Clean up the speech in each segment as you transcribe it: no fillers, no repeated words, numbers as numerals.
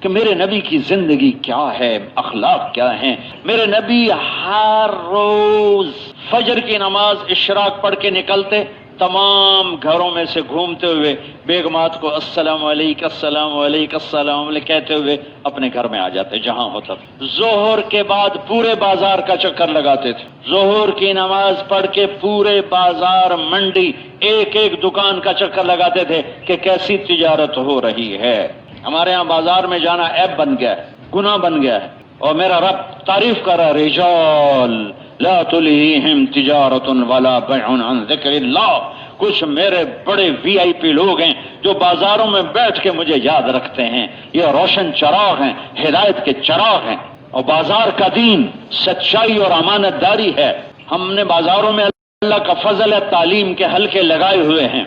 کہ میرے نبی کی زندگی کیا ہے، اخلاق کیا ہیں۔ میرے نبی ہر روز فجر کی نماز اشراق پڑھ کے نکلتے، تمام گھروں میں سے گھومتے ہوئے بیگمات کو السلام علیکم السلام علیکم السلام علیکم کہتے ہوئے اپنے گھر میں آ جاتے جہاں ہوتا تھا۔ ظہر کے بعد پورے بازار کا چکر لگاتے تھے، ظہر کی نماز پڑھ کے پورے بازار منڈی ایک ایک دکان کا چکر لگاتے تھے کہ کیسی تجارت ہو رہی ہے۔ ہمارے ہاں بازار میں جانا عیب بن گیا ہے، گناہ بن گیا ہے، اور میرا رب تعریف کر رہا ہے، رجال لا تلہیہم تجارت ولا بیع عن ذکر اللہ۔ کچھ میرے بڑے وی آئی پی لوگ ہیں جو بازاروں میں بیٹھ کے مجھے یاد رکھتے ہیں، یہ روشن چراغ ہیں، ہدایت کے چراغ ہیں۔ اور بازار کا دین سچائی اور امانت داری ہے۔ ہم نے بازاروں میں اللہ کا فضل ہے، تعلیم کے حلقے لگائے ہوئے ہیں،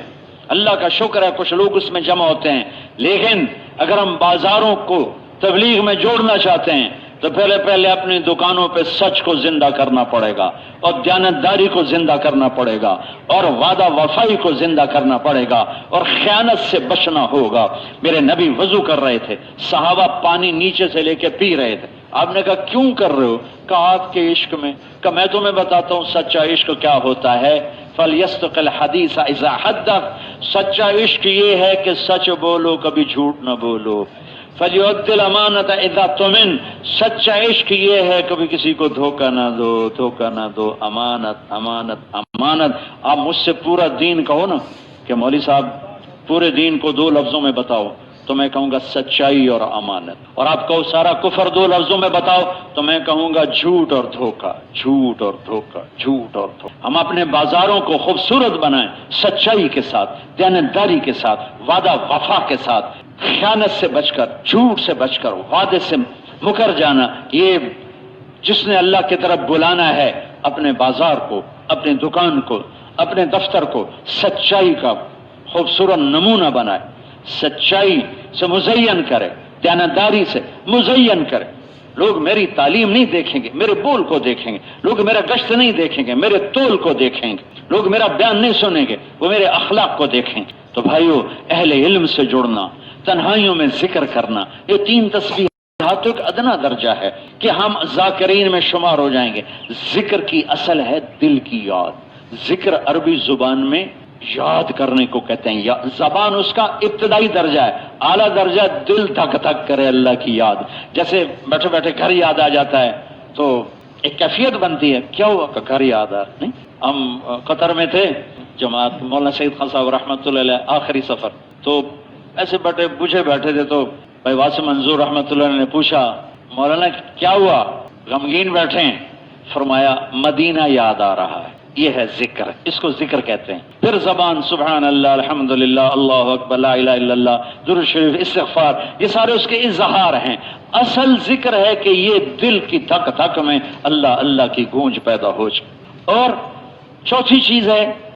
اللہ کا شکر ہے کچھ لوگ اس میں جمع ہوتے ہیں، لیکن اگر ہم بازاروں کو تبلیغ میں جوڑنا چاہتے ہیں تو پہلے اپنی دکانوں پہ سچ کو زندہ کرنا پڑے گا، اور دیانتداری کو زندہ کرنا پڑے گا، اور وعدہ وفائی کو زندہ کرنا پڑے گا، اور خیانت سے بچنا ہوگا۔ میرے نبی وضو کر رہے تھے، صحابہ پانی نیچے سے لے کے پی رہے تھے۔ آپ نے کہا کیوں کر رہے ہو؟ کہا آپ کے عشق میں۔ کہ میں تمہیں بتاتا ہوں سچا عشق کیا ہوتا ہے۔ فَلْيَسْتَقِ الْحَدِيثَ إِذَا حَدَّثَ، سچا عشق یہ ہے کہ سچ بولو، کبھی جھوٹ نہ بولو۔ فَلْيُؤَدِّ الْأَمَانَةَ إِذَا اؤْتُمِنَ، سچا عشق یہ ہے کبھی کسی کو دھوکہ نہ دو، دھوکہ نہ دو۔ امانت امانت امانت۔ آپ مجھ سے پورا دین کہو نا کہ مولوی صاحب پورے دین کو 2 لفظوں میں بتاؤ، تو میں کہوں گا سچائی اور امانت۔ اور آپ کہو سارا کفر 2 لفظوں میں بتاؤ، تو میں کہوں گا جھوٹ اور دھوکہ، جھوٹ اور دھوکہ، جھوٹ اور دھوکہ۔ ہم اپنے بازاروں کو خوبصورت بنائیں، سچائی کے ساتھ، دیانتداری کے ساتھ، وعدہ وفا کے ساتھ، خیانت سے بچ کر، جھوٹ سے بچ کر، وعدے سے مکر جانا۔ یہ جس نے اللہ کی طرف بلانا ہے اپنے بازار کو، اپنی دکان کو، اپنے دفتر کو سچائی کا خوبصورت نمونہ بنائے، سچائی سے مزین کرے، دیانتداری سے مزین کرے۔ لوگ میری تعلیم نہیں دیکھیں گے، میرے بول کو دیکھیں گے، لوگ میرا گشت نہیں دیکھیں گے، میرے طول کو دیکھیں گے، لوگ میرا بیان نہیں سنیں گے، وہ میرے اخلاق کو دیکھیں گے۔ تو بھائیو، اہل علم سے جڑنا، تنہائیوں میں ذکر کرنا، یہ 3 تسبیحات ایک ادنا درجہ ہے کہ ہم ذاکرین میں شمار ہو جائیں گے۔ ذکر کی اصل ہے دل کی یاد۔ ذکر عربی زبان میں یاد کرنے کو کہتے ہیں، یا زبان اس کا ابتدائی درجہ ہے، اعلیٰ درجہ دل دھک دھک کرے اللہ کی یاد۔ جیسے بیٹھے بیٹھے گھر یاد آ جاتا ہے تو ایک کیفیت بنتی ہے، کیا ہوا کہ گھر یاد آ نہیں۔ ہم قطر میں تھے، جماعت مولانا سعید خان صاحب رحمۃ اللہ علیہ، آخری سفر، تو ایسے بیٹھے بجھے بیٹھے تھے، تو بھائی واسم منظور رحمۃ اللہ علیہ نے پوچھا مولانا کیا ہوا، غمگین بیٹھے ہیں؟ فرمایا مدینہ یاد آ رہا ہے۔ یہ ہے ذکر، اس کو ذکر کہتے ہیں۔ پھر زبان سبحان اللہ، الحمدللہ، اللہ اکبر، لا الہ الا اللہ، درود شریف، استغفار، یہ سارے اس کے اظہار ہیں۔ اصل ذکر ہے کہ یہ دل کی دھک دھک میں اللہ اللہ کی گونج پیدا ہو جائے۔ اور چوتھی چیز ہے